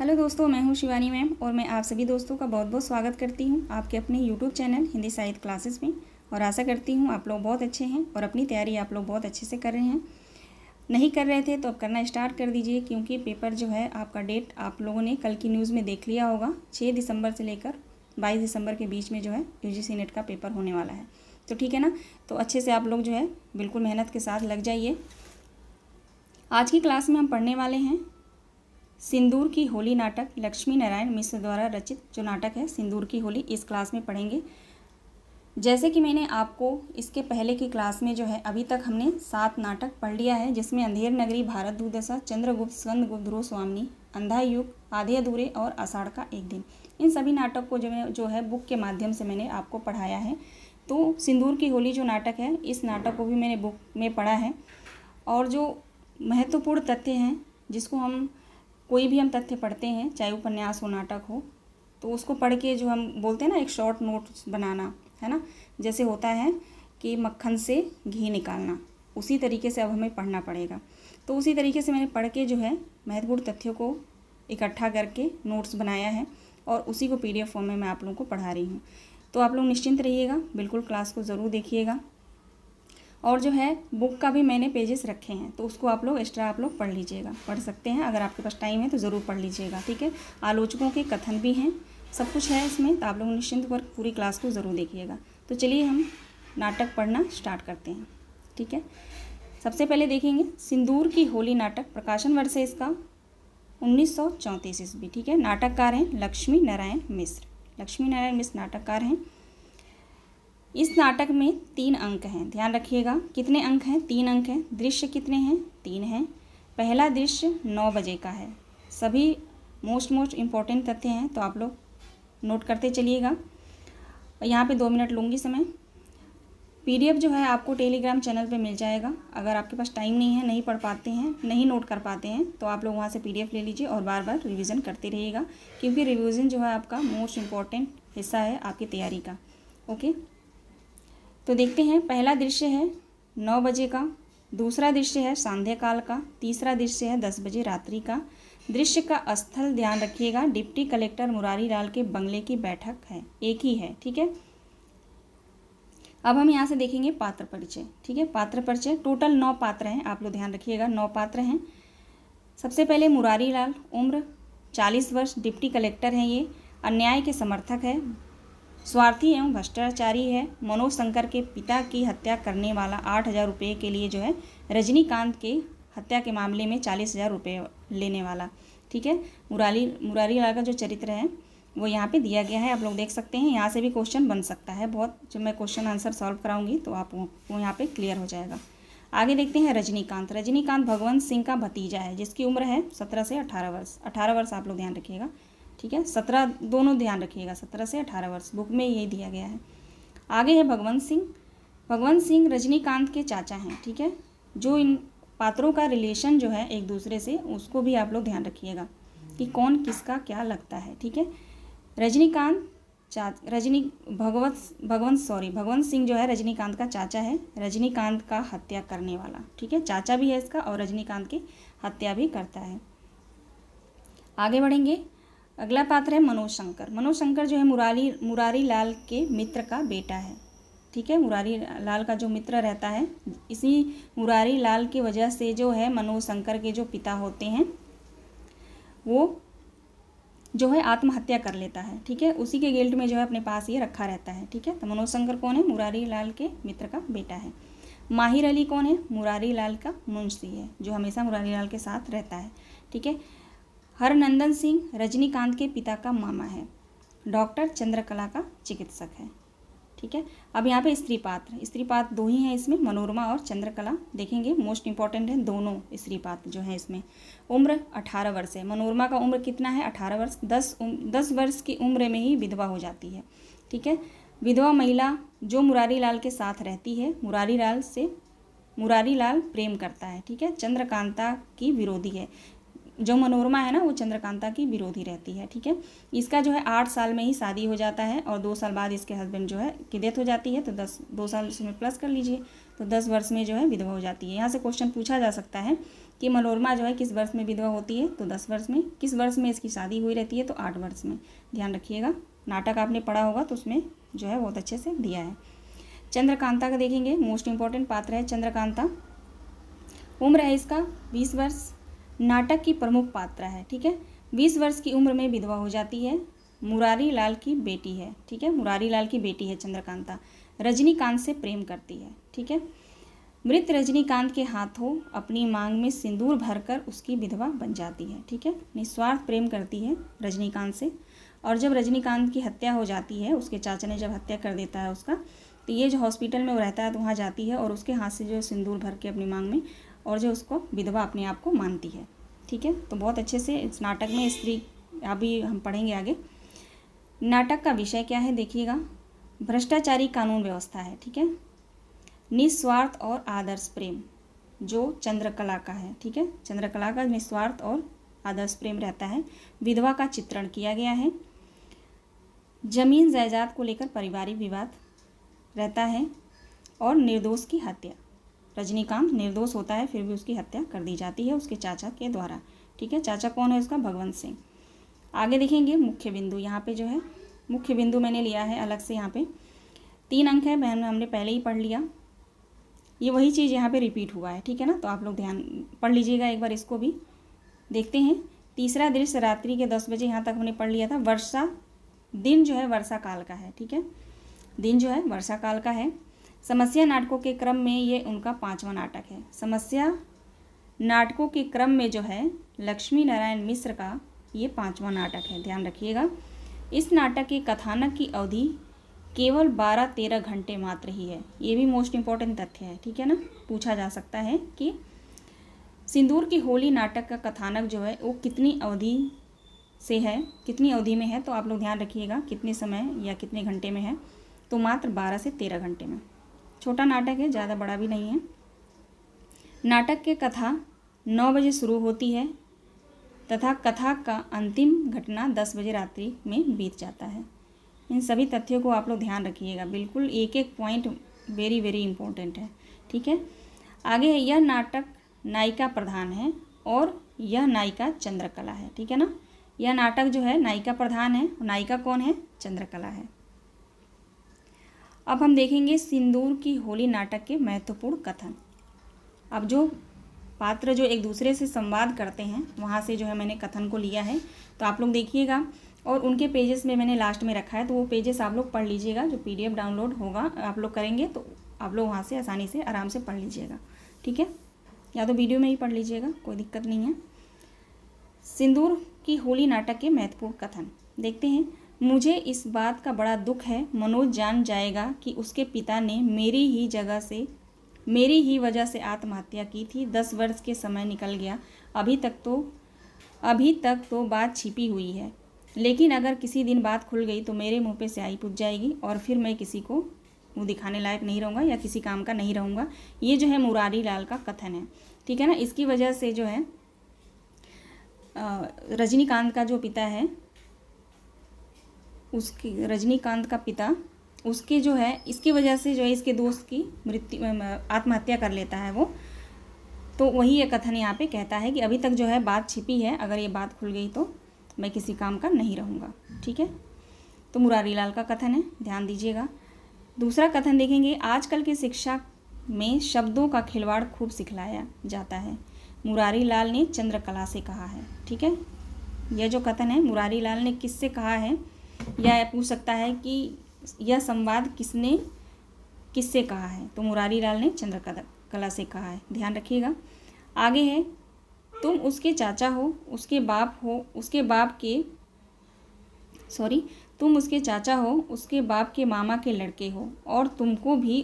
Hello दोस्तों, मैं हूं शिवानी मैम और मैं आप सभी दोस्तों का बहुत बहुत स्वागत करती हूं आपके अपने यूट्यूब चैनल हिंदी साहित्य क्लासेस में। और आशा करती हूं आप लोग बहुत अच्छे हैं और अपनी तैयारी आप लोग बहुत अच्छे से कर रहे हैं। नहीं कर रहे थे तो अब करना स्टार्ट कर दीजिए, क्योंकि पेपर जो है आपका डेट आप लोगों ने कल की न्यूज़ में देख लिया होगा। 6 दिसंबर से लेकर 22 दिसंबर के बीच में जो है UGC नेट का पेपर होने वाला है। तो ठीक है ना, तो अच्छे से आप लोग जो है बिल्कुल मेहनत के साथ लग जाइए। आज की क्लास में हम पढ़ने वाले हैं सिंदूर की होली नाटक, लक्ष्मी नारायण मिश्र द्वारा रचित जो नाटक है सिंदूर की होली, इस क्लास में पढ़ेंगे। जैसे कि मैंने आपको इसके पहले की क्लास में जो है अभी तक हमने 7 नाटक पढ़ लिया है, जिसमें अंधेर नगरी, भारत दुर्दशा, चंद्रगुप्त, स्कंदगुप्त, ध्रुव स्वामिनी, अंधा युग, आधे अधूरे और आषाढ़ का एक दिन, इन सभी नाटक को जो है बुक के माध्यम से मैंने आपको पढ़ाया है। तो सिंदूर की होली जो नाटक है, इस नाटक को भी मैंने बुक में पढ़ा है। और जो महत्वपूर्ण तथ्य हैं, जिसको हम कोई भी हम तथ्य पढ़ते हैं, चाहे उपन्यास हो, नाटक हो, तो उसको पढ़ के जो हम बोलते हैं ना एक शॉर्ट नोट्स बनाना, है ना, जैसे होता है कि मक्खन से घी निकालना, उसी तरीके से अब हमें पढ़ना पड़ेगा। तो उसी तरीके से मैंने पढ़ के जो है महत्वपूर्ण तथ्यों को इकट्ठा करके नोट्स बनाया है और उसी को PDF फॉर्म में मैं आप लोगों को पढ़ा रही हूँ। तो आप लोग निश्चिंत रहिएगा, बिल्कुल क्लास को ज़रूर देखिएगा। और जो है बुक का भी मैंने पेजेस रखे हैं, तो उसको आप लोग एक्स्ट्रा आप लोग पढ़ लीजिएगा, पढ़ सकते हैं, अगर आपके पास टाइम है तो ज़रूर पढ़ लीजिएगा। ठीक है, आलोचकों के कथन भी हैं, सब कुछ है इसमें, तो आप लोग निश्चिंत पर पूरी क्लास को ज़रूर देखिएगा। तो चलिए हम नाटक पढ़ना स्टार्ट करते हैं। ठीक है, सबसे पहले देखेंगे सिंदूर की होली नाटक। प्रकाशन वर्ष है इसका 1934 ईस्वी। ठीक है, नाटककार हैं लक्ष्मी नारायण मिश्र। लक्ष्मी नारायण मिश्र नाटककार हैं। इस नाटक में 3 अंक हैं, ध्यान रखिएगा। कितने अंक हैं? 3 अंक हैं। दृश्य कितने हैं? 3 हैं। पहला दृश्य 9 बजे का है। सभी मोस्ट इम्पॉर्टेंट तथ्य हैं, तो आप लोग नोट करते चलिएगा। यहाँ पे 2 मिनट लूँगी समय। PDF जो है आपको टेलीग्राम चैनल पे मिल जाएगा। अगर आपके पास टाइम नहीं है, नहीं पढ़ पाते हैं, नहीं नोट कर पाते हैं, तो आप लोग वहाँ से PDF ले लीजिए और बार बार रिवीजन करते रहिएगा, क्योंकि रिवीजन जो है आपका मोस्ट इम्पॉर्टेंट हिस्सा है आपकी तैयारी का। ओके, तो देखते हैं। पहला दृश्य है 9 बजे का, दूसरा दृश्य है संध्या काल का, तीसरा दृश्य है 10 बजे रात्रि का। दृश्य का स्थल ध्यान रखिएगा, डिप्टी कलेक्टर मुरारी लाल के बंगले की बैठक है, एक ही है। ठीक है, अब हम यहाँ से देखेंगे पात्र परिचय। ठीक है, पात्र परिचय टोटल 9 पात्र हैं, आप लोग ध्यान रखिएगा, 9 पात्र हैं। सबसे पहले मुरारी लाल, उम्र 40 वर्ष, डिप्टी कलेक्टर हैं ये, अन्याय के समर्थक है, स्वार्थी एवं भ्रष्टाचारी है, मनोज शंकर के पिता की हत्या करने वाला, 8,000 रुपये के लिए जो है रजनीकांत के हत्या के मामले में 40,000 रुपये लेने वाला। ठीक है, मुरारी लाल का जो चरित्र है वो यहाँ पे दिया गया है, आप लोग देख सकते हैं। यहाँ से भी क्वेश्चन बन सकता है बहुत, जब मैं क्वेश्चन आंसर सॉल्व कराऊंगी तो आप वो यहाँ पे क्लियर हो जाएगा। आगे देखते हैं रजनीकांत। रजनीकांत भगवंत सिंह का भतीजा है, जिसकी उम्र है 17 से 18 वर्ष। 18 वर्ष आप लोग ध्यान रखिएगा। ठीक है, 17 दोनों ध्यान रखिएगा, 17 से 18 वर्ष बुक में यही दिया गया है। आगे है भगवंत सिंह। भगवंत सिंह रजनीकांत के चाचा हैं। ठीक है, जो इन पात्रों का रिलेशन जो है एक दूसरे से, उसको भी आप लोग ध्यान रखिएगा कि कौन किसका क्या लगता है। ठीक है, भगवंत सिंह जो है रजनीकांत का चाचा है, रजनीकांत का हत्या करने वाला। ठीक है, चाचा भी है इसका और रजनीकांत की हत्या भी करता है। आगे बढ़ेंगे। अगला पात्र है मनोज शंकर। मनोज शंकर जो है मुरारी लाल के मित्र का बेटा है। ठीक है, मुरारी लाल का जो मित्र रहता है, इसी मुरारी लाल की वजह से जो है मनोज शंकर के जो पिता होते हैं वो जो है आत्महत्या कर लेता है। ठीक है, उसी के गिल्ट में जो है अपने पास ये रखा रहता है। ठीक है, तो मनोज शंकर कौन है? मुरारी लाल के मित्र का बेटा है। माहिर अली कौन है? मुरारी लाल का मुंशी है, जो हमेशा मुरारी लाल के साथ रहता है। ठीक है, हरनंदन सिंह रजनीकांत के पिता का मामा है, डॉक्टर चंद्रकला का चिकित्सक है। ठीक है, अब यहाँ पे स्त्री पात्र 2 ही हैं इसमें, मनोरमा और चंद्रकला देखेंगे, मोस्ट इंपॉर्टेंट है दोनों स्त्री पात्र जो हैं इसमें। उम्र 18 वर्ष है। मनोरमा का उम्र कितना है? 18 वर्ष। 10 वर्ष की उम्र में ही विधवा हो जाती है। ठीक है, विधवा महिला जो मुरारी लाल के साथ रहती है, मुरारी लाल प्रेम करता है। ठीक है, चंद्रकांता की विरोधी है। जो मनोरमा है ना, वो चंद्रकांता की विरोधी रहती है। ठीक है, इसका जो है 8 साल में ही शादी हो जाता है और 2 साल बाद इसके हस्बैंड जो है की डेथ हो जाती है, तो 2 साल इसमें प्लस कर लीजिए, तो 10 वर्ष में जो है विधवा हो जाती है। यहाँ से क्वेश्चन पूछा जा सकता है कि मनोरमा जो है किस वर्ष में विधवा होती है, तो 10 वर्ष में। किस वर्ष में इसकी शादी हुई रहती है, तो 8 वर्ष में। ध्यान रखिएगा, नाटक आपने पढ़ा होगा तो उसमें जो है बहुत अच्छे से दिया है। चंद्रकांता का देखेंगे, मोस्ट इम्पॉर्टेंट पात्र है चंद्रकांता। उम्र है इसका 20 वर्ष। नाटक की प्रमुख पात्र है, ठीक है। 20 वर्ष की उम्र में विधवा हो जाती है। मुरारी लाल की बेटी है, ठीक है, मुरारी लाल की बेटी है चंद्रकांता। रजनीकांत से प्रेम करती है, ठीक है। मृत रजनीकांत के हाथों अपनी मांग में सिंदूर भरकर उसकी विधवा बन जाती है, ठीक है। निस्वार्थ प्रेम करती है रजनीकांत से। और जब रजनीकांत की हत्या हो जाती है, उसके चाचा ने जब हत्या कर देता है उसका, तो ये जो हॉस्पिटल में वो रहता है तो वहाँ जाती है और उसके हाथ से जो सिंदूर भर के अपनी मांग में, और जो उसको विधवा अपने आप को मानती है, ठीक है। तो बहुत अच्छे से इस नाटक में स्त्री अभी हम पढ़ेंगे आगे। नाटक का विषय क्या है देखिएगा, भ्रष्टाचारी कानून व्यवस्था है, ठीक है। निस्वार्थ और आदर्श प्रेम जो चंद्रकला का है, ठीक है। चंद्रकला का निस्वार्थ और आदर्श प्रेम रहता है। विधवा का चित्रण किया गया है। जमीन जायदाद को लेकर पारिवारिक विवाद रहता है। और निर्दोष की हत्या, रजनीकांत निर्दोष होता है फिर भी उसकी हत्या कर दी जाती है उसके चाचा के द्वारा, ठीक है। चाचा कौन है उसका, भगवंत सिंह। आगे देखेंगे मुख्य बिंदु। यहाँ पे जो है मुख्य बिंदु मैंने लिया है अलग से, यहाँ पे 3 अंक है, बहन हमने पहले ही पढ़ लिया। ये वही चीज़ यहाँ पे रिपीट हुआ है, ठीक है ना। तो आप लोग ध्यान पढ़ लीजिएगा एक बार, इसको भी देखते हैं। तीसरा दृश्य रात्रि के 10 बजे, यहाँ तक हमने पढ़ लिया था। वर्षा, दिन जो है वर्षा काल का है, ठीक है। दिन जो है वर्षा काल का है। समस्या नाटकों के क्रम में ये उनका 5वां नाटक है। समस्या नाटकों के क्रम में जो है लक्ष्मी नारायण मिश्र का ये 5वां नाटक है, ध्यान रखिएगा। इस नाटक के कथानक की अवधि केवल 12-13 घंटे मात्र ही है। ये भी मोस्ट इम्पॉर्टेंट तथ्य है, ठीक है ना। पूछा जा सकता है कि सिंदूर की होली नाटक का कथानक जो है वो कितनी अवधि से है, कितनी अवधि में है, तो आप लोग ध्यान रखिएगा कितने समय या कितने घंटे में है, तो मात्र 12 से 13 घंटे में। छोटा नाटक है, ज़्यादा बड़ा भी नहीं है। नाटक के कथा 9 बजे शुरू होती है तथा कथा का अंतिम घटना 10 बजे रात्रि में बीत जाता है। इन सभी तथ्यों को आप लोग ध्यान रखिएगा, बिल्कुल एक एक पॉइंट वेरी वेरी इंपॉर्टेंट है, ठीक है। आगे है, यह नाटक नायिका प्रधान है और यह नायिका चंद्रकला है, ठीक है ना। यह नाटक जो है नायिका प्रधान है, नायिका कौन है, चंद्रकला है। अब हम देखेंगे सिंदूर की होली नाटक के महत्वपूर्ण कथन। अब जो पात्र जो एक दूसरे से संवाद करते हैं वहाँ से जो है मैंने कथन को लिया है, तो आप लोग देखिएगा। और उनके पेजेस में मैंने लास्ट में रखा है, तो वो पेजेस आप लोग पढ़ लीजिएगा। जो PDF डाउनलोड होगा आप लोग करेंगे तो आप लोग वहाँ से आसानी से आराम से पढ़ लीजिएगा, ठीक है। या तो वीडियो में ही पढ़ लीजिएगा, कोई दिक्कत नहीं है। सिंदूर की होली नाटक के महत्वपूर्ण कथन देखते हैं। मुझे इस बात का बड़ा दुख है, मनोज जान जाएगा कि उसके पिता ने मेरी ही वजह से आत्महत्या की थी। 10 वर्ष के समय निकल गया, अभी तक तो बात छिपी हुई है, लेकिन अगर किसी दिन बात खुल गई तो मेरे मुंह पे स्याही पूछ जाएगी और फिर मैं किसी को मुँह दिखाने लायक नहीं रहूँगा या किसी काम का नहीं रहूँगा। ये जो है मुरारी लाल का कथन है, ठीक है ना। इसकी वजह से जो है रजनीकांत का जो पिता है, उसकी रजनीकांत का पिता उसके जो है इसकी वजह से जो है इसके दोस्त की आत्महत्या कर लेता है वो। तो वही ये कथन यहाँ पे कहता है कि अभी तक जो है बात छिपी है, अगर ये बात खुल गई तो मैं किसी काम का नहीं रहूँगा, ठीक है। तो मुरारी लाल का कथन है, ध्यान दीजिएगा। दूसरा कथन देखेंगे, आजकल की शिक्षा में शब्दों का खिलवाड़ खूब सिखलाया जाता है, मुरारी लाल ने चंद्रकला से कहा है, ठीक है। यह जो कथन है मुरारी लाल ने किससे कहा है, या पूछ सकता है कि यह संवाद किससे कहा है, तो मुरारी लाल ने चंद्रकला से कहा है, ध्यान रखिएगा। आगे है, तुम उसके चाचा हो, उसके बाप के मामा के लड़के हो और तुमको भी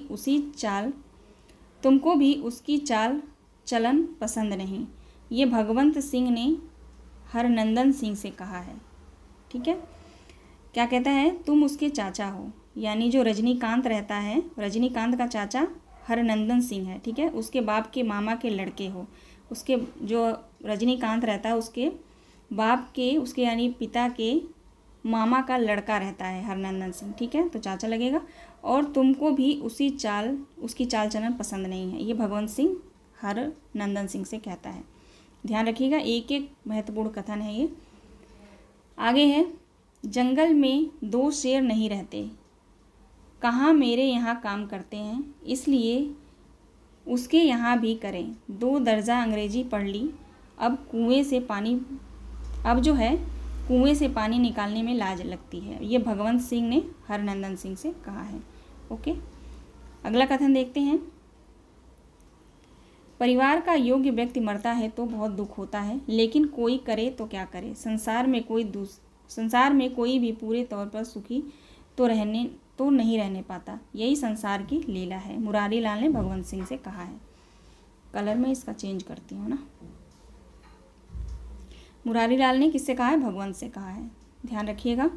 उसकी चाल चलन पसंद नहीं। ये भगवंत सिंह ने हरनंदन सिंह से कहा है, ठीक है। क्या कहता है, तुम उसके चाचा हो, यानी जो रजनीकांत रहता है, रजनीकांत का चाचा हरनंदन सिंह है, ठीक है। उसके बाप के मामा के लड़के हो, उसके जो रजनीकांत रहता है उसके बाप के, उसके यानी पिता के मामा का लड़का रहता है हरनंदन सिंह, ठीक है, तो चाचा लगेगा। और तुमको भी उसकी चाल चलन पसंद नहीं है, ये भगवंत सिंह हरनंदन सिंह से कहता है। ध्यान रखिएगा, एक एक महत्वपूर्ण कथन है ये। आगे है, जंगल में 2 शेर नहीं रहते, कहाँ मेरे यहाँ काम करते हैं, इसलिए उसके यहाँ भी करें। 2 दर्जा अंग्रेजी पढ़ ली, अब कुएं से पानी निकालने में लाज लगती है। ये भगवंत सिंह ने हरनंदन सिंह से कहा है। ओके, अगला कथन देखते हैं। परिवार का योग्य व्यक्ति मरता है तो बहुत दुख होता है, लेकिन कोई करे तो क्या करे। संसार में कोई भी पूरे तौर पर सुखी तो नहीं रहने पाता, यही संसार की लीला है। मुरारी लाल ने भगवंत सिंह से कहा है। कलर में इसका चेंज करती हूँ ना। मुरारी लाल ने किससे कहा है? भगवंत से कहा है। ध्यान रखिएगा।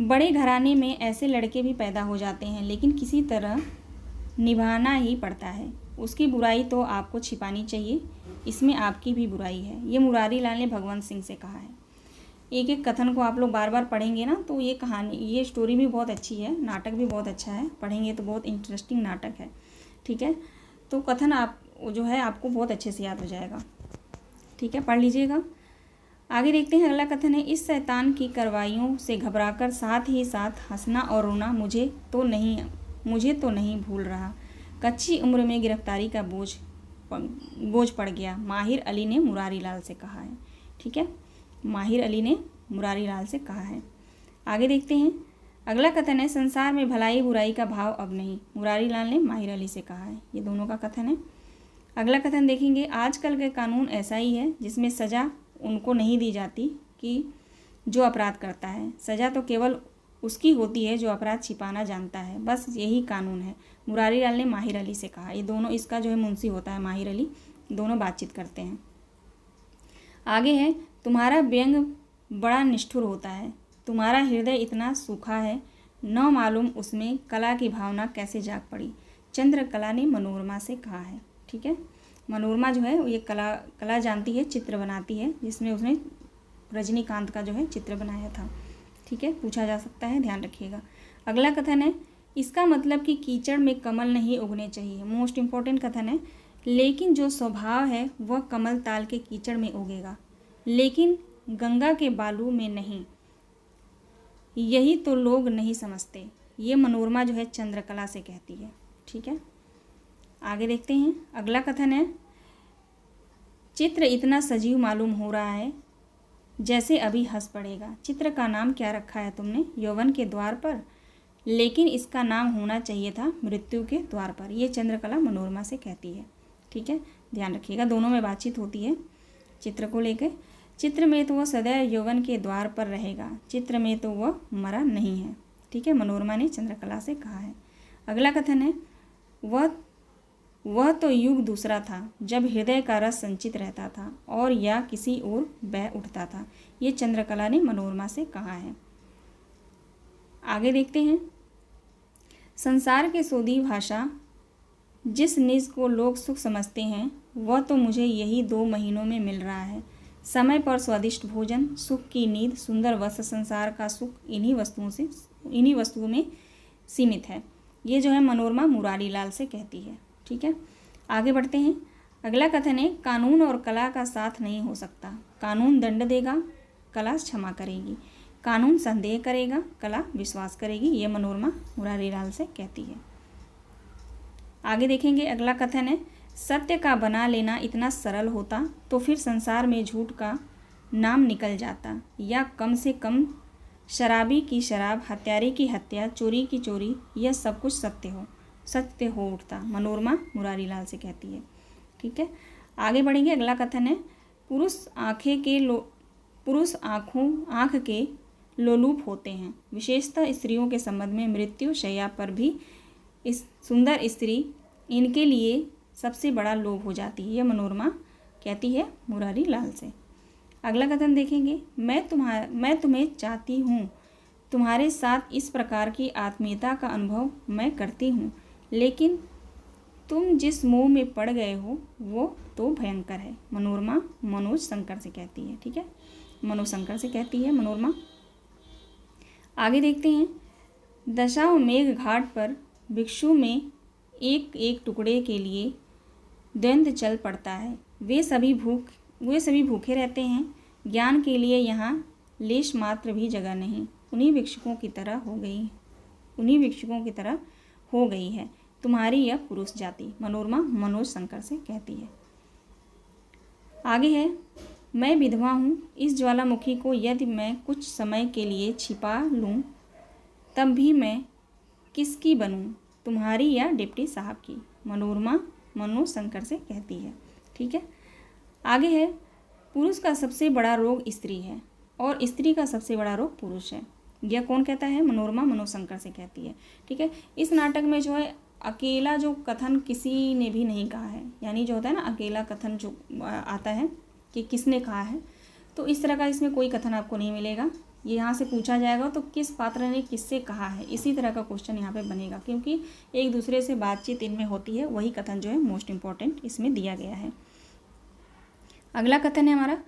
बड़े घराने में ऐसे लड़के भी पैदा हो जाते हैं, लेकिन किसी तरह निभाना ही पड़ता है। उसकी बुराई तो आपको छिपानी चाहिए, इसमें आपकी भी बुराई है। ये मुरारी लाल ने भगवंत सिंह से कहा है। एक एक कथन को आप लोग बार बार पढ़ेंगे ना, तो ये स्टोरी भी बहुत अच्छी है, नाटक भी बहुत अच्छा है, पढ़ेंगे तो बहुत इंटरेस्टिंग नाटक है। ठीक है, तो कथन आपको बहुत अच्छे से याद हो जाएगा। ठीक है, पढ़ लीजिएगा। आगे देखते हैं, अगला कथन है, इस शैतान की कार्रवाइयों से घबराकर साथ ही साथ हंसना और रोना मुझे तो नहीं भूल रहा। कच्ची उम्र में गिरफ्तारी का बोझ पड़ गया। माहिर अली ने मुरारी लाल से कहा है। ठीक है, माहिर अली ने मुरारी लाल से कहा है। आगे देखते हैं, अगला कथन है, संसार में भलाई बुराई का भाव अब नहीं। मुरारी लाल ने माहिर अली से कहा है। ये दोनों का कथन है। अगला कथन देखेंगे, आजकल के कानून ऐसा ही है जिसमें सज़ा उनको नहीं दी जाती कि जो अपराध करता है, सज़ा तो केवल उसकी होती है जो अपराध छिपाना जानता है, बस यही कानून है। मुरारी लाल ने माहिर अली से कहा। ये दोनों, इसका मुंशी होता है माहिर अली, दोनों बातचीत करते हैं। आगे है, तुम्हारा व्यंग बड़ा निष्ठुर होता है, तुम्हारा हृदय इतना सूखा है, न मालूम उसमें कला की भावना कैसे जाग पड़ी। चंद्रकला ने मनोरमा से कहा है। ठीक है, मनोरमा ये कला जानती है, चित्र बनाती है, जिसमें उसने रजनीकांत का चित्र बनाया था। ठीक है, पूछा जा सकता है, ध्यान रखिएगा। अगला कथन है, इसका मतलब कि कीचड़ में कमल नहीं उगने चाहिए। मोस्ट इम्पॉर्टेंट कथन है, लेकिन जो स्वभाव है वह कमल ताल के कीचड़ में उगेगा, लेकिन गंगा के बालू में नहीं। यही तो लोग नहीं समझते। ये मनोरमा चंद्रकला से कहती है। ठीक है, आगे देखते हैं। अगला कथन है, चित्र इतना सजीव मालूम हो रहा है जैसे अभी हंस पड़ेगा। चित्र का नाम क्या रखा है तुमने? यौवन के द्वार पर, लेकिन इसका नाम होना चाहिए था मृत्यु के द्वार पर। ये चंद्रकला मनोरमा से कहती है। ठीक है, ध्यान रखिएगा, दोनों में बातचीत होती है चित्र को लेकर। चित्र में तो वह सदैव यौवन के द्वार पर रहेगा, चित्र में तो वह मरा नहीं है। ठीक है, मनोरमा ने चंद्रकला से कहा है। अगला कथन है, वह तो युग दूसरा था जब हृदय का रस संचित रहता था और या किसी ओर बह उठता था। ये चंद्रकला ने मनोरमा से कहा है। आगे देखते हैं, संसार के सोदी भाषा जिस निज को लोग सुख समझते हैं, वह तो मुझे यही 2 महीनों में मिल रहा है। समय पर स्वादिष्ट भोजन, सुख की नींद, सुंदर वस्त्र, संसार का सुख इन्हीं वस्तुओं में सीमित है। ये मनोरमा मुरारी लाल से कहती है। ठीक है, आगे बढ़ते हैं। अगला कथन है, कानून और कला का साथ नहीं हो सकता। कानून दंड देगा, कला क्षमा करेगी। कानून संदेह करेगा, कला विश्वास करेगी। ये मनोरमा मुरारी लाल से कहती है। आगे देखेंगे, अगला कथन है, सत्य का बना लेना इतना सरल होता तो फिर संसार में झूठ का नाम निकल जाता, या कम से कम शराबी की शराब, हत्यारे की हत्या, चोरी की चोरी, यह सब कुछ सत्य हो उठता। मनोरमा मुरारी लाल से कहती है। ठीक है, आगे बढ़ेंगे। अगला कथन है, पुरुष आँख के लोलुप होते हैं, विशेषतः स्त्रियों के संबंध में। मृत्यु शैया पर भी इस सुंदर स्त्री इनके लिए सबसे बड़ा लोभ हो जाती है। यह मनोरमा कहती है मुरारी लाल से। अगला कथन देखेंगे, मैं तुम्हें चाहती हूँ, तुम्हारे साथ इस प्रकार की आत्मीयता का अनुभव मैं करती हूँ, लेकिन तुम जिस मोह में पड़ गए हो वो तो भयंकर है। मनोरमा मनोज शंकर से कहती है। ठीक है, मनोज शंकर से कहती है मनोरमा। आगे देखते हैं, दशाश्वमेध घाट पर भिक्षु में एक एक टुकड़े के लिए द्वंद्व चल पड़ता है। वे सभी भूखे रहते हैं। ज्ञान के लिए यहाँ लेश मात्र भी जगह नहीं। उन्हीं भिक्षुकों की तरह हो गई है तुम्हारी यह पुरुष जाति। मनोरमा मनोज शंकर से कहती है। आगे है, मैं विधवा हूँ। इस ज्वालामुखी को यदि मैं कुछ समय के लिए छिपा लूँ तब भी मैं किसकी बनूँ, तुम्हारी या डिप्टी साहब की। मनोरमा मनोज शंकर से कहती है। ठीक है। आगे है, पुरुष का सबसे बड़ा रोग स्त्री है और स्त्री का सबसे बड़ा रोग पुरुष है। यह कौन कहता है? मनोरमा मनोज शंकर से कहती है। ठीक है। इस नाटक में जो है अकेला जो कथन किसी ने भी नहीं कहा है, यानी जो होता है ना अकेला कथन जो आता है कि किसने कहा है, तो इस तरह का इसमें कोई कथन आपको नहीं मिलेगा। ये यहाँ से पूछा जाएगा तो किस पात्र ने किससे कहा है, इसी तरह का क्वेश्चन यहाँ पे बनेगा, क्योंकि एक दूसरे से बातचीत इनमें होती है, वही कथन जो है मोस्ट इम्पॉर्टेंट इसमें दिया गया है। अगला कथन है हमारा,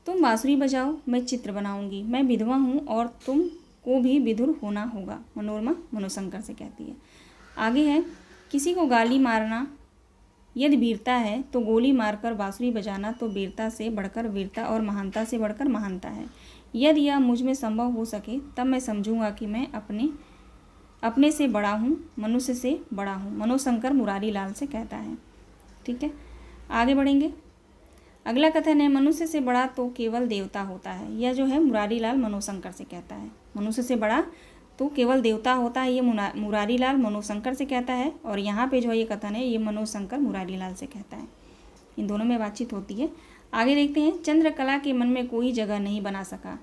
तुम बांसुरी बजाओ मैं चित्र बनाऊंगी। मैं विधवा हूँ और तुम को भी विधुर होना होगा। मनोरमा मनोज शंकर से कहती है। आगे है, किसी को गाली मारना यदि वीरता है तो गोली मारकर बांसुरी बजाना तो वीरता से बढ़कर वीरता और महानता से बढ़कर महानता है। यदि यह मुझ में संभव हो सके तब मैं समझूंगा कि मैं अपने से बड़ा हूँ, मनुष्य से बड़ा हूँ। मनोज शंकर मुरारी लाल से कहता है। ठीक है। आगे बढ़ेंगे। अगला कथन है, मनुष्य से बड़ा तो केवल देवता होता है। यह जो है मुरारी लाल मनोज शंकर से कहता है। मनुष्य से बड़ा तो केवल देवता होता है, ये मुरारी लाल मनोज शंकर से कहता है। और यहाँ पे जो है ये कथन है, ये मनोज शंकर मुरारी लाल से कहता है। इन दोनों में बातचीत होती है। आगे देखते हैं, चंद्रकला के मन में कोई जगह नहीं बना सका,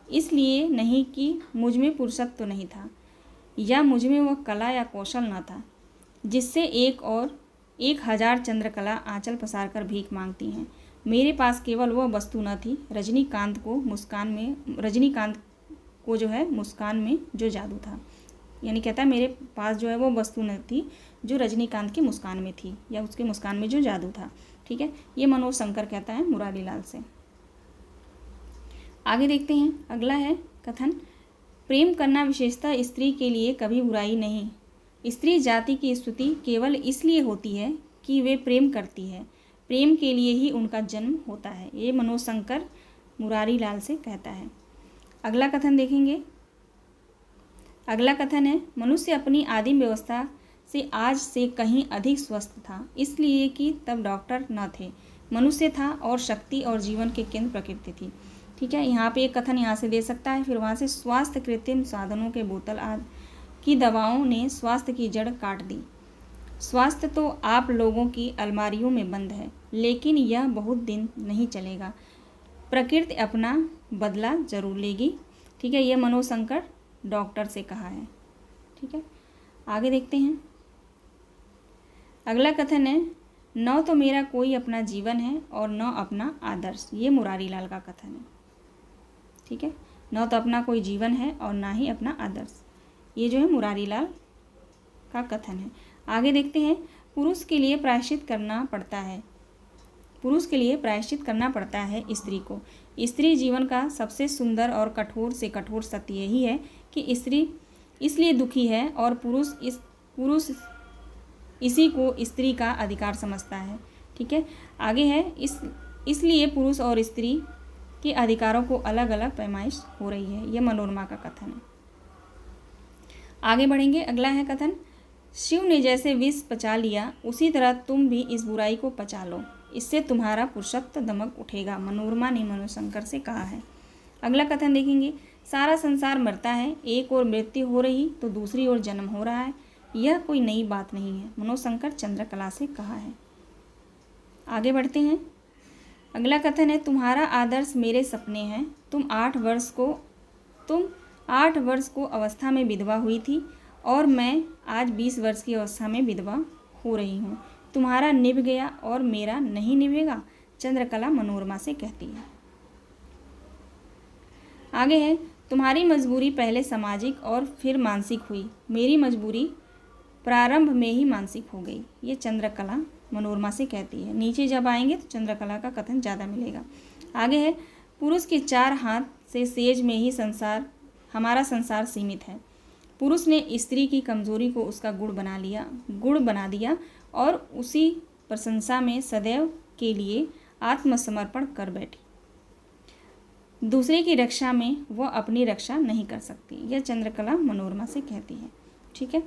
इसलिए नहीं कि मुझ में पुरुषत्व तो नहीं था या मुझ में वह कला या कौशल न था जिससे 1,000 चंद्रकला आंचल पसार कर भीख मांगती हैं। मेरे पास केवल वह वस्तु न थी, रजनीकांत को जो है मुस्कान में जो जादू था। यानी कहता है मेरे पास जो है वो वस्तु न थी जो रजनीकांत की मुस्कान में थी या उसके मुस्कान में जो जादू था। ठीक है। ये मनोज शंकर कहता है मुरारी लाल से। आगे देखते हैं। अगला है कथन, प्रेम करना विशेषतः स्त्री के लिए कभी बुराई नहीं। स्त्री जाति की स्तुति केवल इसलिए होती है कि वे प्रेम करती है, प्रेम के लिए ही उनका जन्म होता है। ये मनोज शंकर मुरारी लाल से कहता है। अगला कथन देखेंगे। अगला कथन है, मनुष्य अपनी आदिम व्यवस्था से आज से कहीं अधिक स्वस्थ था, इसलिए कि तब डॉक्टर न थे, मनुष्य था और शक्ति और जीवन के केंद्र प्रकृति थी। ठीक है। यहाँ पे एक कथन यहाँ से दे सकता है, फिर वहाँ से स्वास्थ्य कृत्रिम साधनों के बोतल आदि की दवाओं ने स्वास्थ्य की जड़ काट दी। स्वास्थ्य तो आप लोगों की अलमारियों में बंद है, लेकिन यह बहुत दिन नहीं चलेगा, प्रकृति अपना बदला जरूर लेगी। ठीक है। यह मनोज शंकर डॉक्टर से कहा है। ठीक है। आगे देखते हैं। अगला कथन है, न तो मेरा कोई अपना जीवन है और न अपना आदर्श। ये मुरारी लाल का कथन है। ठीक है। न तो अपना कोई जीवन है और ना ही अपना आदर्श, ये जो है मुरारी लाल का कथन है। आगे देखते हैं। पुरुष के लिए प्रायश्चित करना पड़ता है स्त्री को। स्त्री जीवन का सबसे सुंदर और कठोर से कठोर सत्य यही है कि स्त्री इसलिए दुखी है और पुरुष इसी को स्त्री का अधिकार समझता है। ठीक है। आगे है, इसलिए पुरुष और स्त्री के अधिकारों को अलग अलग पैमाइश हो रही है। यह मनोरमा का कथन है। आगे बढ़ेंगे। अगला है कथन, शिव ने जैसे विष पचा लिया उसी तरह तुम भी इस बुराई को पचा लो, इससे तुम्हारा पुरुषत्व दमक उठेगा। मनोरमा ने मनोज शंकर से कहा है। अगला कथन देखेंगे, सारा संसार मरता है, एक ओर मृत्यु हो रही तो दूसरी ओर जन्म हो रहा है, यह कोई नई बात नहीं है। मनोज शंकर चंद्रकला से कहा है। आगे बढ़ते हैं। अगला कथन है, तुम्हारा आदर्श मेरे सपने हैं। तुम 8 वर्ष को अवस्था में विधवा हुई थी और मैं आज 20 वर्ष की अवस्था में विधवा हो रही हूँ। तुम्हारा निभ गया और मेरा नहीं निभेगा। चंद्रकला मनोरमा से कहती है। आगे है, तुम्हारी मजबूरी पहले सामाजिक और फिर मानसिक हुई, मेरी मजबूरी प्रारंभ में ही मानसिक हो गई। ये चंद्रकला मनोरमा से कहती है। नीचे जब आएंगे तो चंद्रकला का कथन ज़्यादा मिलेगा। आगे है, पुरुष के 4 हाथ से सेज में ही हमारा संसार सीमित है। पुरुष ने स्त्री की कमजोरी को उसका गुण बना दिया और उसी प्रशंसा में सदैव के लिए आत्मसमर्पण कर बैठी। दूसरे की रक्षा में वह अपनी रक्षा नहीं कर सकती, यह चंद्रकला मनोरमा से कहती है। ठीक है,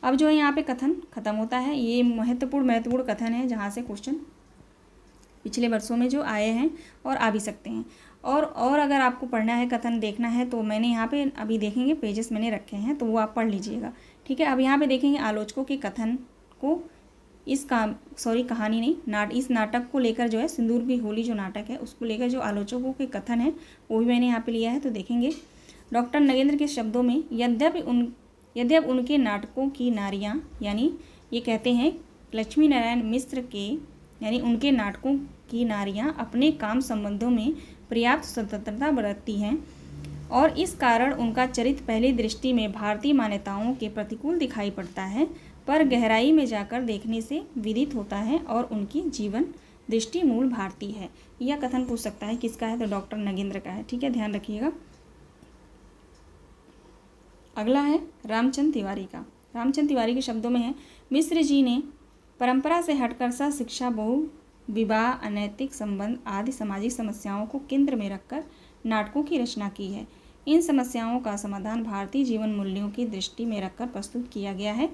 अब जो है यहाँ पे कथन खत्म होता है। ये महत्वपूर्ण कथन है जहाँ से क्वेश्चन पिछले वर्षों में जो आए हैं और आ भी सकते हैं। और अगर आपको पढ़ना है, कथन देखना है, तो मैंने यहाँ पे अभी देखेंगे पेजेस मैंने रखे हैं, तो वो आप पढ़ लीजिएगा। ठीक है, अब यहाँ पे देखेंगे आलोचकों के कथन को कहानी नहीं, इस नाटक को लेकर जो है सिंदूर की होली जो नाटक है उसको लेकर जो आलोचकों के कथन है वो भी मैंने यहाँ पे लिया है। तो देखेंगे डॉक्टर नगेंद्र के शब्दों में, यद्यपि उनके नाटकों की नारियाँ, यानी ये कहते हैं लक्ष्मी नारायण मिश्र के, यानी उनके नाटकों की नारियाँ अपने काम संबंधों में पर्याप्त स्वतंत्रता बरतती हैं और इस कारण उनका चरित्र पहली दृष्टि में भारतीय मान्यताओं के प्रतिकूल दिखाई पड़ता है, पर गहराई में जाकर देखने से विदित होता है और उनकी जीवन दृष्टि मूल भारतीय है। यह कथन पूछ सकता है, किसका है? तो डॉक्टर नगेंद्र का है। ठीक है, ध्यान रखिएगा। अगला है रामचंद्र तिवारी का। रामचंद्र तिवारी के शब्दों में है, मिश्र जी ने परंपरा से हटकर शिक्षा, बहु विवाह, अनैतिक संबंध आदि सामाजिक समस्याओं को केंद्र में रखकर नाटकों की रचना की है। इन समस्याओं का समाधान भारतीय जीवन मूल्यों की दृष्टि में रखकर प्रस्तुत किया गया है।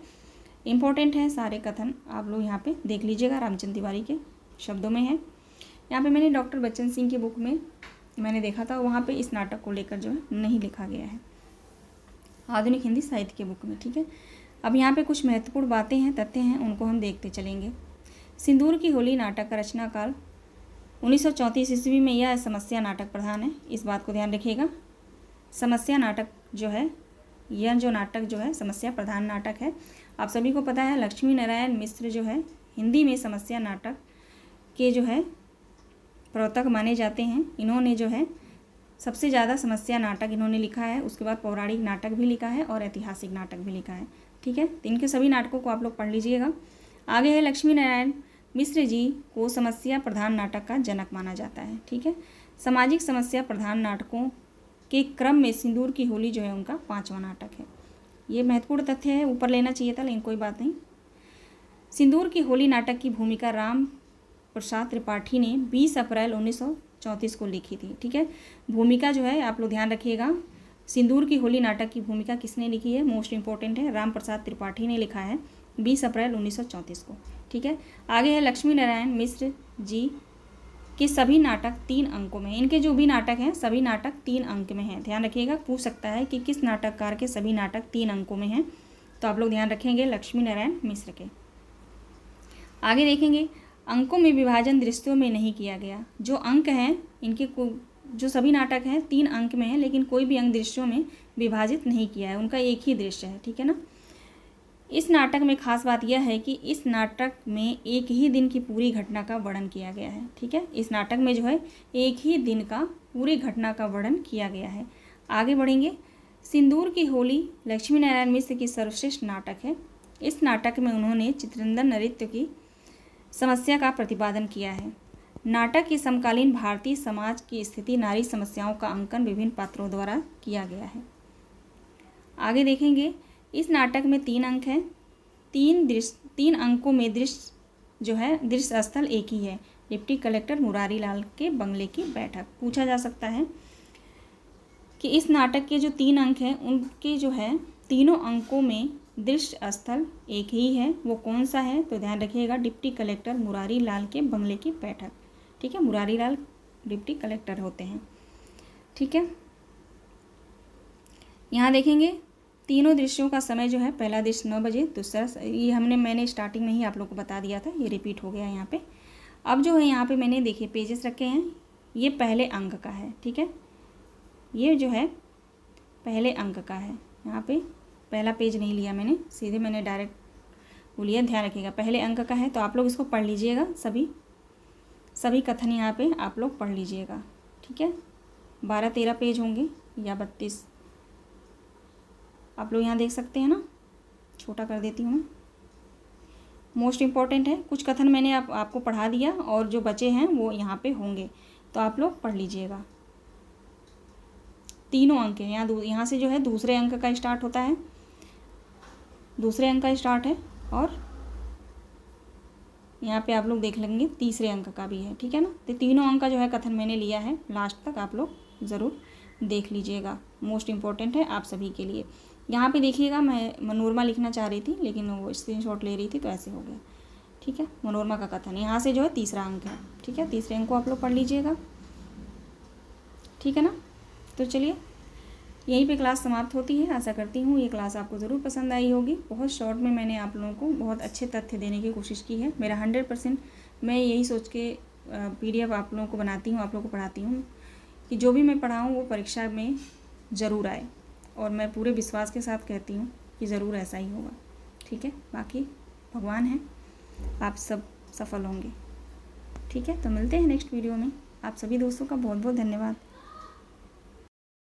इम्पोर्टेंट है, सारे कथन आप लोग यहाँ पे देख लीजिएगा, रामचंद्र तिवारी के शब्दों में है। यहाँ पे मैंने डॉक्टर बच्चन सिंह की बुक में मैंने देखा था, वहाँ पे इस नाटक को लेकर जो है नहीं लिखा गया है, आधुनिक हिंदी साहित्य की बुक में। ठीक है, अब यहाँ पे कुछ महत्वपूर्ण बातें हैं, तथ्य हैं, उनको हम देखते चलेंगे। सिंदूर की होली नाटक का रचना काल 1934 ईस्वी में, यह समस्या नाटक प्रधान है, इस बात को ध्यान रखिएगा। समस्या नाटक जो है, यह जो नाटक जो है समस्या प्रधान नाटक है। आप सभी को पता है लक्ष्मी नारायण मिश्र जो है हिंदी में समस्या नाटक के जो है प्रवर्तक माने जाते हैं। इन्होंने जो है सबसे ज़्यादा समस्या नाटक इन्होंने लिखा है, उसके बाद पौराणिक नाटक भी लिखा है और ऐतिहासिक नाटक भी लिखा है। ठीक है, तो इनके सभी नाटकों को आप लोग पढ़ लीजिएगा। आगे है, लक्ष्मी नारायण मिश्र जी को समस्या प्रधान नाटक का जनक माना जाता है। ठीक है, सामाजिक समस्या प्रधान नाटकों के क्रम में सिंदूर की होली जो है उनका 5वां नाटक है। ये महत्वपूर्ण तथ्य है, ऊपर लेना चाहिए था लेकिन कोई बात नहीं। सिंदूर की होली नाटक की भूमिका राम प्रसाद त्रिपाठी ने 20 अप्रैल 1934 को लिखी थी। ठीक है, भूमिका जो है आप लोग ध्यान रखिएगा, सिंदूर की होली नाटक की भूमिका किसने लिखी है? मोस्ट इंपॉर्टेंट है, राम प्रसाद त्रिपाठी ने लिखा है 20 अप्रैल 1934 को। ठीक है, आगे है लक्ष्मी नारायण मिश्र जी के सभी नाटक 3 अंकों में। इनके जो भी नाटक हैं सभी नाटक 3 अंक में हैं। ध्यान रखिएगा, पूछ सकता है कि किस नाटककार के सभी नाटक 3 अंकों में हैं, तो आप लोग ध्यान रखेंगे लक्ष्मी नारायण मिश्र के। आगे देखेंगे, अंकों में विभाजन दृश्यों में नहीं किया गया। जो अंक हैं इनके जो सभी नाटक हैं 3 अंक में हैं, लेकिन कोई भी अंक दृश्यों में विभाजित नहीं किया है, उनका एक ही दृश्य है। ठीक है ना। इस नाटक में खास बात यह है कि इस नाटक में एक ही दिन की पूरी घटना का वर्णन किया गया है। ठीक है, इस नाटक में जो है एक ही दिन का पूरी घटना का वर्णन किया गया है। आगे बढ़ेंगे, सिंदूर की होली लक्ष्मी नारायण मिश्र की सर्वश्रेष्ठ नाटक है। इस नाटक में उन्होंने चित्ररंजन नृत्य की समस्या का प्रतिपादन किया है। नाटक के समकालीन भारतीय समाज की स्थिति, नारी समस्याओं का अंकन विभिन्न पात्रों द्वारा किया गया है। आगे देखेंगे, इस नाटक में 3 अंक हैं। 3 अंकों में दृश्य जो है, दृश्य स्थल एक ही है, डिप्टी कलेक्टर मुरारी लाल के बंगले की बैठक। पूछा जा सकता है कि इस नाटक के जो 3 अंक हैं उनके जो है तीनों अंकों में दृश्य स्थल एक ही है, वो कौन सा है? तो ध्यान रखिएगा, डिप्टी कलेक्टर मुरारी लाल के बंगले की बैठक। ठीक है, मुरारी लाल डिप्टी कलेक्टर होते हैं। ठीक है, यहाँ देखेंगे तीनों दृश्यों का समय जो है, पहला दृश्य 9 बजे, दूसरा ये मैंने स्टार्टिंग में ही आप लोग को बता दिया था, ये रिपीट हो गया यहाँ पे। अब जो है यहाँ पे मैंने देखिए पेजेस रखे हैं, ये पहले अंक का है। ठीक है, ये जो है पहले अंक का है, यहाँ पे पहला पेज नहीं लिया मैंने, सीधे मैंने डायरेक्ट वो लिया। ध्यान रखिएगा पहले अंक का है, तो आप लोग इसको पढ़ लीजिएगा, सभी कथन यहाँ पे आप लोग पढ़ लीजिएगा। ठीक है, 12-13 पेज होंगे या 32, आप लोग यहाँ देख सकते हैं ना, छोटा कर देती हूँ मैं। मोस्ट इम्पॉर्टेंट है, कुछ कथन मैंने आपको पढ़ा दिया और जो बचे हैं वो यहाँ पे होंगे, तो आप लोग पढ़ लीजिएगा। तीनों अंक हैं, यहाँ से जो है दूसरे अंक का स्टार्ट होता है, दूसरे अंक का स्टार्ट है और यहाँ पे आप लोग देख लेंगे तीसरे अंक का भी है, ठीक है ना। तो तीनों अंक का जो है कथन मैंने लिया है, लास्ट तक आप लोग ज़रूर देख लीजिएगा, मोस्ट इम्पॉर्टेंट है आप सभी के लिए। यहाँ पे देखिएगा मैं मनोरमा लिखना चाह रही थी लेकिन वो स्क्रीनशॉट ले रही थी तो ऐसे हो गया, ठीक है। मनोरमा का कथन यहाँ से जो है तीसरा अंक है, ठीक है। तीसरे अंक को आप लोग पढ़ लीजिएगा, ठीक है ना। तो चलिए यहीं पे क्लास समाप्त होती है। आशा करती हूँ ये क्लास आपको ज़रूर पसंद आई होगी। बहुत शॉर्ट में मैंने आप लोगों को बहुत अच्छे तथ्य देने की कोशिश की है। मेरा 100% मैं यही सोच के PDF आप लोगों को बनाती हूँ, आप लोगों को पढ़ाती हूँ कि जो भी मैं पढ़ाऊँ वो परीक्षा में ज़रूर आए, और मैं पूरे विश्वास के साथ कहती हूँ कि ज़रूर ऐसा ही होगा, ठीक है। बाकी भगवान है, आप सब सफल होंगे, ठीक है। तो मिलते हैं नेक्स्ट वीडियो में। आप सभी दोस्तों का बहुत बहुत धन्यवाद।